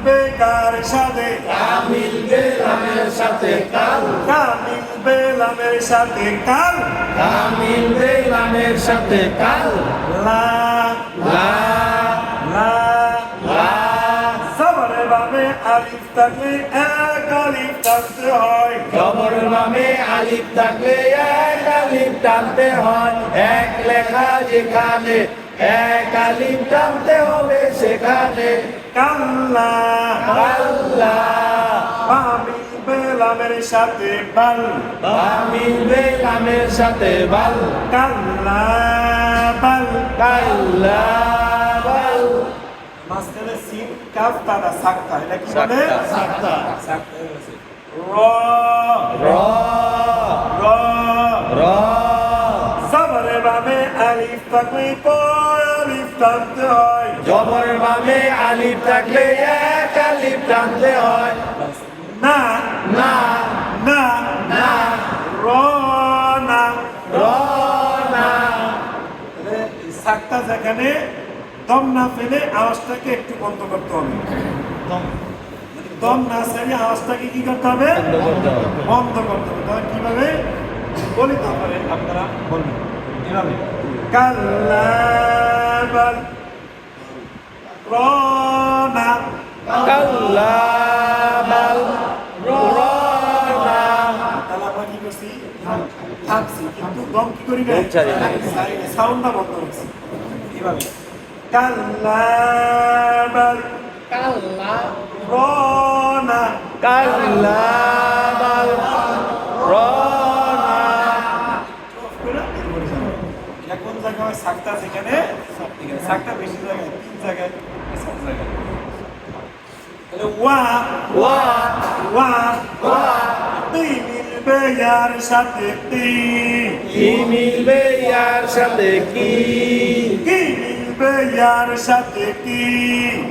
মিলবে কার সাথে কা মিলবে লামের সাথে কাল, কা মিলবে লামের সাথে কাল কা মিলবে লামের সাথে কাল, লা লা লা লা জবরের বামে আলিফ থাকলে এক আলিফ টানতে হয় জবর বামে আলিফ থাকলে এক আলিফ টানতে হয়, এক লেখা যেখানে এক আলিফ টানতে হবে সেখানে, কাল্লা কাল্লা বা মিলবে লামের সাথে বাল বা মিলবে লামের সাথে বাল, কাল্লা বাল কাল্লা বাল মাঝখানে সিন কাফ তারা সাক্তা এটা কি বলে সাক্তা সাক্তা র র র র জবরের বামে আলিফ থাকলে পয় আলিফ টানতে হয় জবর বামে আলিফ থাকলে এক আলিফ টানতে হয়, না না না না র না র না সাক্তা যেখানে দম না ফেলে আওয়াজটাকে একটু বন্ধ করতে হবে দম না ফেলে আওয়াজটাকে কি করতে হবে বন্ধ করতে হবে তাহলে কিভাবে বলি তারপরে আপনারা বলবেন কিভাবে কাল্লা বাল রনা কাল্লা বাল রনা তাহলে আমরা কি করছি থাকছি কিন্তু দম কি করি না সাউন্ডটা বন্ধ করছি কিভাবে কাল্লা বাল কাল্লা রনা কাল্লা বাল রনা কোন জায়গায় সাক্তা যেখানে সাক্তা বেশি জায়গায় 3 জায়গায় 7 জায়গায় তাহলে ওয়া ওয়া ওয়া ওয়া তি মিলবে ইয়ার সাথে তি কি মিলবে ইয়ার সাথে কি, কি মিলবে ইয়ার সাথে কি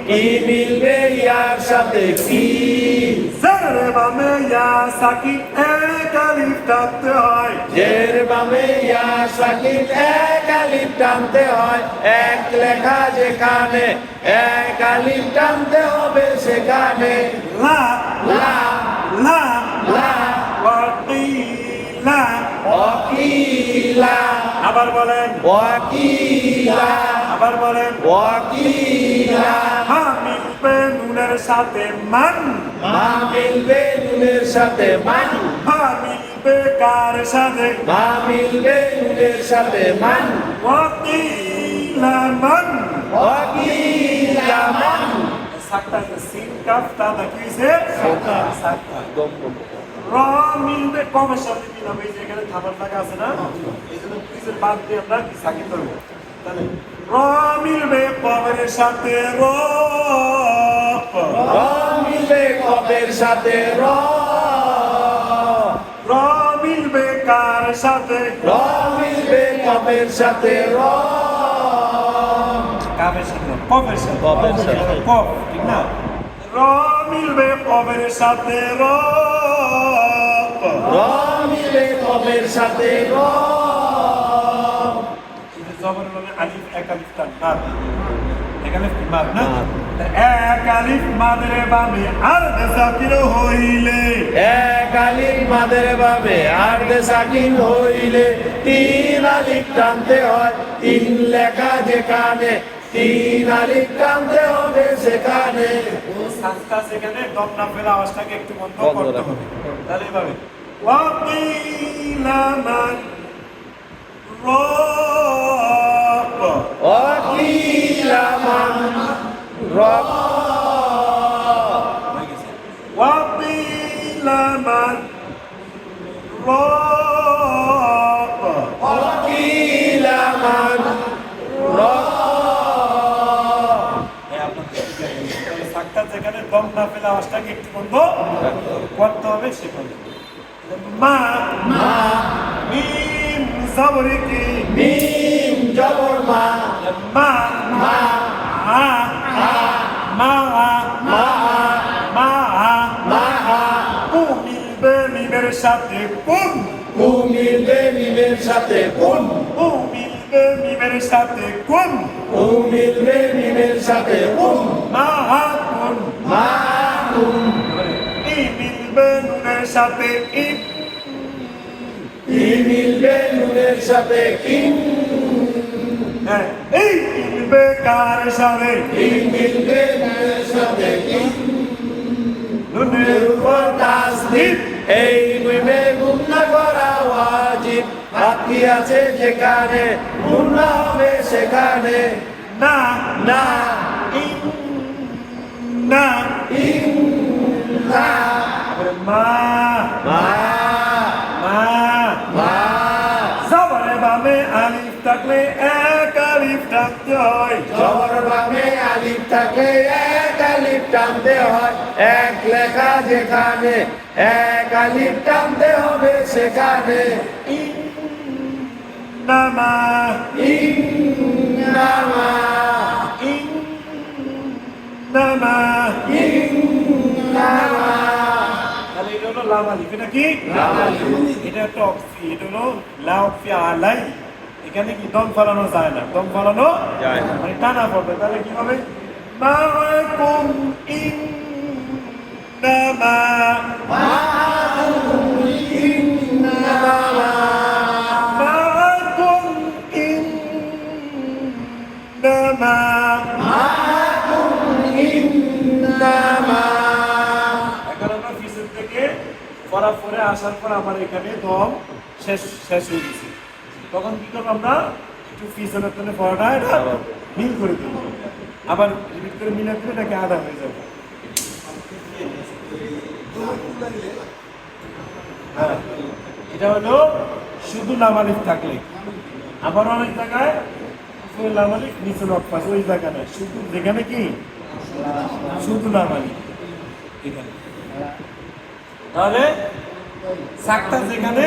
কি মিলবে ইয়ার সাথে কি, জেরে বামে ইয়া সাকিন এক আলিফ টানতে হয় জের বামে ইয়া সাকিন এক আলিফ টানতে হয়, এক লেখা যেখানে এক আলিফ টানতে হবে সেখানে, লা লা লা লা ওয়াকিলা ওয়াকিলা আবার বলেন ওয়াকিলা আবার বলেন ওয়াকিলা মা মিলবে নুনের সাথে মান মা মিলবে নুনের সাথে মান, মা মিলবে কার সাথে মা মিলবে নুনের সাথে মান, ওয়াকিলা মান ওয়াকিলা মান সাক্তা সিন কাফ তা দেখিয়েছে সাক্তা র মিলবে কমের সাথে মিলাবে এই যে এখানে খাবার লাগা আছে না এই জন্য কুইজের বাদ দিয়ে আমরা কি সাকিব করবো তাহলে র মিলবে কমের সাথে র র মিলবে কবের সাথে র, র মিলবে কার সাথে র মিলবে কবের সাথে র, কাবের সাথে কফের সাথে কফের সাথে। কফ ঠিক না র মিলবে কফের সাথে র র মিলবে কবের সাথে র, এটা জবর মানে আলিফ এক আলিফ টান মাদ এক আলিফ কি মাদ না এক আলিফ মাদের বামে আর দেসাকির হইলে এক আলিফ মাদের বাবে আর দে সাকিন হইলে তিন আলিফ টানতে হয়, তিন লেখা যেখানে তিন আলিফ টানতে হবে সেখানে, সাস্তা সেখানে দম না ফেলে আওয়াজটাকে একটু বন্ধ করতে হবে তাহলে এভাবে ওয়াকিলা মান রব ওয়াকিলা মান রব, ওয়াকিলা মান রব ওয়াকিলা মান রব, সাক্তা যেখানে দম না ফেলে আওয়াজটাকে একটু বন্ধ করতে হবে সেখানে মা মা মিম জবরে কি মিম জবর মা, মা মা আ আ মা মা মা মা কু মিলবে মিমের সাথে কুন কু মিলবে মিমের সাথে কুন, কু মিলবে মিমের সাথে কুন কু মিলবে মিমের সাথে কুন, মা কুন মা সাথে ইন ই মিলবে নুনের সাথে ইন হ্যাঁ এই মিলবে কার সাথে ই মিলবে নুনের সাথে ইন নুনের উপর তাসদিদ এই মিমে গুণা করা ওয়াজিব বাকি আছে যেখানে গুণা হবে সেখানে না না ইন না ইন্না আরে মা মা মা মা জবরে বামে আলিফ থাকলে এক আলিফ টানতে হয় জবর বামে আলিফ থাকে এক আলিফ টানতে হয় এক লেখা যেখানে এক আলিফ টানতে হবে সেখানে নামা ইন্নামা নামা ইন্নামা তাহলে এটা হলো লাম আলিফ এটা কি লাম আলিফ। এটা একটা অক্সি এটা হলো লা অক্সি আলাই এখানে কি দম ফলানো যায় না দম ফলানো যায় না। মানে টানা পড়বে তাহলে কি হবে মাআকুম ইন নামা মাআকুম ইন নামা এখন আমরা ফিসের থেকে পরে আসার পর আমার এখানে দম শেষ শেষ হয়ে গেছে তখন কি করবো আমরা একটু ফিসের জন্য পড়াটা এটা মিল করে দেবো আবার রিপিট করে মিলাতে দিলে এটাকে আধা হয়ে যাবে হ্যাঁ এটা হলো শুধু নামালিফ থাকলে আবার অনেক জায়গায় নামালিফ নিচে নকপাস ওই জায়গা না শুধু যেখানে কি শুধু নামালিফ এখানে তাহলে সাকটা যেখানে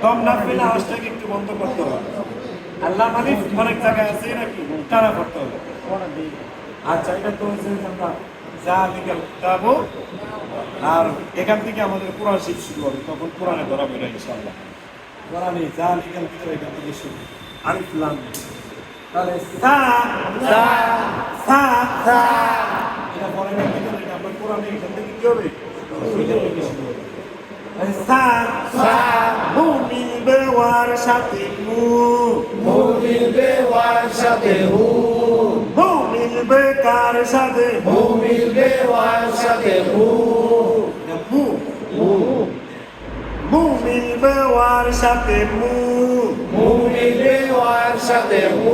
দম না পেলে আওয়াজটাকে একটু বন্ধ করতে হবে আল্লাহ মালিক অনেক জায়গায় আছে নাকি টানা করতে হবে আচ্ছা এটা তো হচ্ছে আমরা যা লিখে যাবো আর এখান থেকে আমাদের কোরআন শিখ শুরু হবে তখন কোরআনে ধরাবো এটা ইনশাআল্লাহ কোরআনে যা লিখাল ভিতরে এখান থেকে শুরু আলিফ লাম তাহলে সা সা সা সা এটা পরে না কিন্তু এটা আমরা কোরআনে এখান থেকে কি হবে এখান থেকে শুরু হবে সা সা মু মিলবে ওয়ার সাথে মু মু মিলবে ওয়ার সাথে হু মু মিলবে কার সাথে মু মিলবে ওয়ার সাথে হু মু হু মু মিলবে ওয়ার সাথে মু মু মিলবে ওয়ার সাথে হু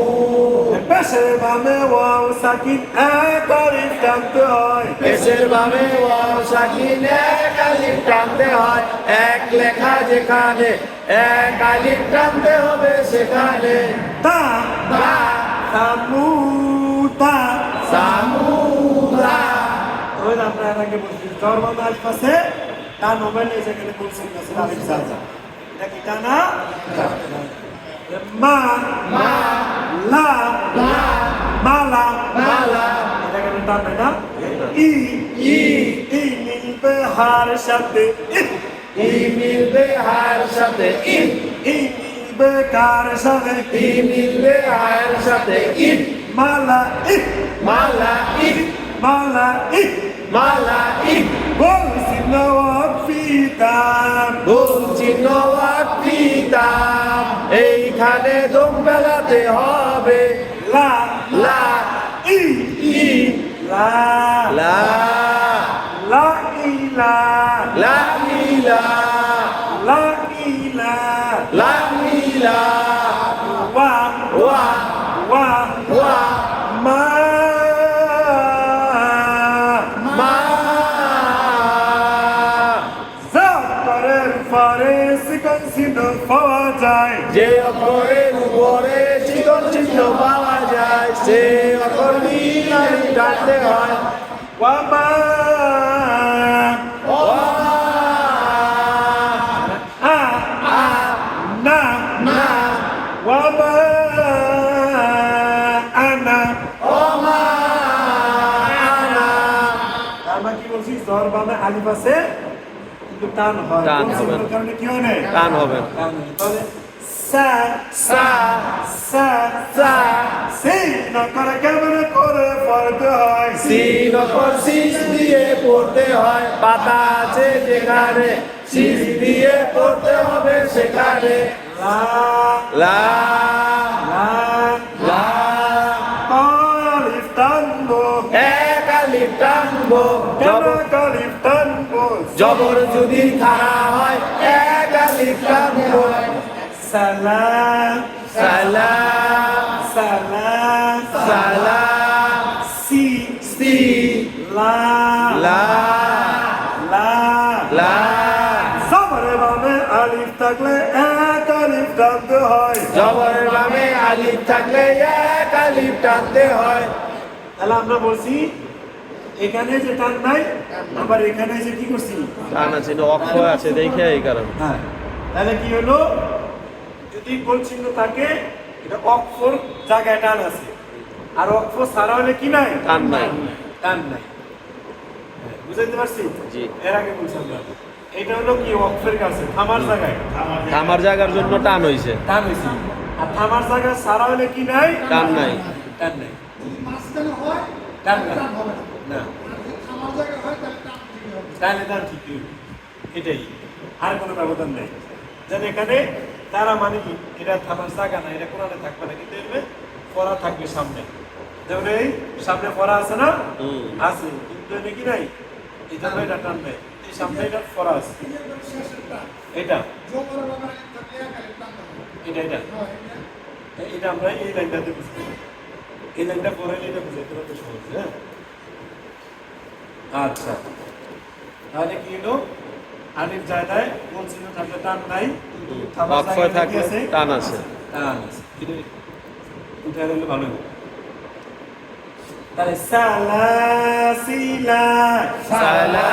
পেশে বামে ওয়াও সাকিন এক আলিফ টানতে হয় পেশের বামে ওয়াও সাকিন এক আলিফ টানতে হয় এক লেখা যেখানে এক আলিফ টানতে হবে সেখানে তা তা সামুতা সামুদা ওই যে আমরা এর আগে বলছি জর্মান আলিফ আছে তা নোবেল যেখানে বলছেন আছে আলিফ সাজা এটা কি তা না মা মা লা লা মালা মালা এটা কেন টানবে না ই ই ই মিলবে হার সাথে ই মিলবে হার সাথে ইন ই মিলবে কার সাথে ই মিলবে হার সাথে in Mala E Mala in Mala E Mala in বলছি নওয়াব ফিতাম বলছি নওয়াব পিতাম এইখানে দম বেলাতে হবে লা লা ই ই লা লা লা ইলা লা ইলা লা ইলা লা ইলা ওয়া ওয়া ওয়া ওয়া মা মা জাফরের ফারেস কনসিন পাওয়া যায় যে অক্ষরের উপরে চিকন চিহ্ন পাওয়া যায় সে অক্ষর মিলারি ডাকতে হয় ওয়া মা ও আ আ না না ওয়া মা আনা ও মা আনা আমরা কি বলছি জর বামে আলিফ আছে কিন্তু টান হয় টান বলছি হবে। কোনো কারণে কি হয় না টান হবে টান হয়। তাহলে সা সা সা সা সেই না করে কেমন করে পড়তে হয় সিন অক্ষর সিস দিয়ে পড়তে হয়, পাতা আছে যেখানে শীষ দিয়ে পড়তে হবে সেখানে। লা লা লা লা আলিফ টানবো এক আলিফ টানবো, কেন আলিফ টানবো জবর যদি খাড়া হয় এক আলিফ টানবো। সালাম সালাম সালাম সালাম সি সি লা লা লা লা জবরের বামে আলিফ থাকলে এক আলিফ টানতে হয়। জবরের বামে আলিফ থাকলে এক আলিফ টানতে হয়। তাহলে আমরা বলছি এখানে যে টান নাই, আবার এখানে যে কি করছি টান আছে, অক্ষ আছে দেখে এই কারণে। হ্যাঁ, তাহলে কি হলো, যদি গোল চিহ্ন থাকে এটা অক্ষর জায়গায় টান আছে, আর অক্ষর ছাড়া হলে কি নাই, টান নাই। টান নাই। বুঝাইতে পারছি? জি। এর আগে বলছিলাম না। এটা হলো কি অক্ষরের কাছে থামার জায়গায় থামার জায়গার জন্য টান হইছে, টান হয়েছে, আর থামার জায়গায় ছাড়া হলে কি নাই, টান নাই। টান নাই। মাঝখানে হয় টান নাই। টান হবে না। না, আমার জায়গায় হয় তাহলে টান ঠিকই হবে। তাহলে টান ঠিকই হবে। এটাই, আর কোনো ব্যবধান নেই। যেন এখানে তারা মানে কি, এটা থামার জায়গা না, এটা কোরআনে থাকবে না, কিন্তু এর পড়া থাকবে সামনে। যেমন এই সামনে পড়া আছে না, আছে, কিন্তু এটা কি নাই, এই জন্য এটা টান নেই। এই সামনে এটা পড়া আছে, একদম শেষের টান। এটা জবরের বাবা থাকলে এক আলিফ টান হবে। এটা এটা হয়, এটা। এটা আমরা এই লাইনটাতে বুঝতে পারি। এই লাইনটা পরে এটা বুঝাইতে পারতে সহজ। হ্যাঁ, আচ্ছা, তাহলে কি হলো, আলিফ জায়গায় কোন চিহ্ন থাকলে টান নাই, থামার অক্ষ জায়গায় কি থাকলে আছে? টান আছে। টান আছে। উঠে হলে ভালো হবে। তাহলে সালাসিলা সালাম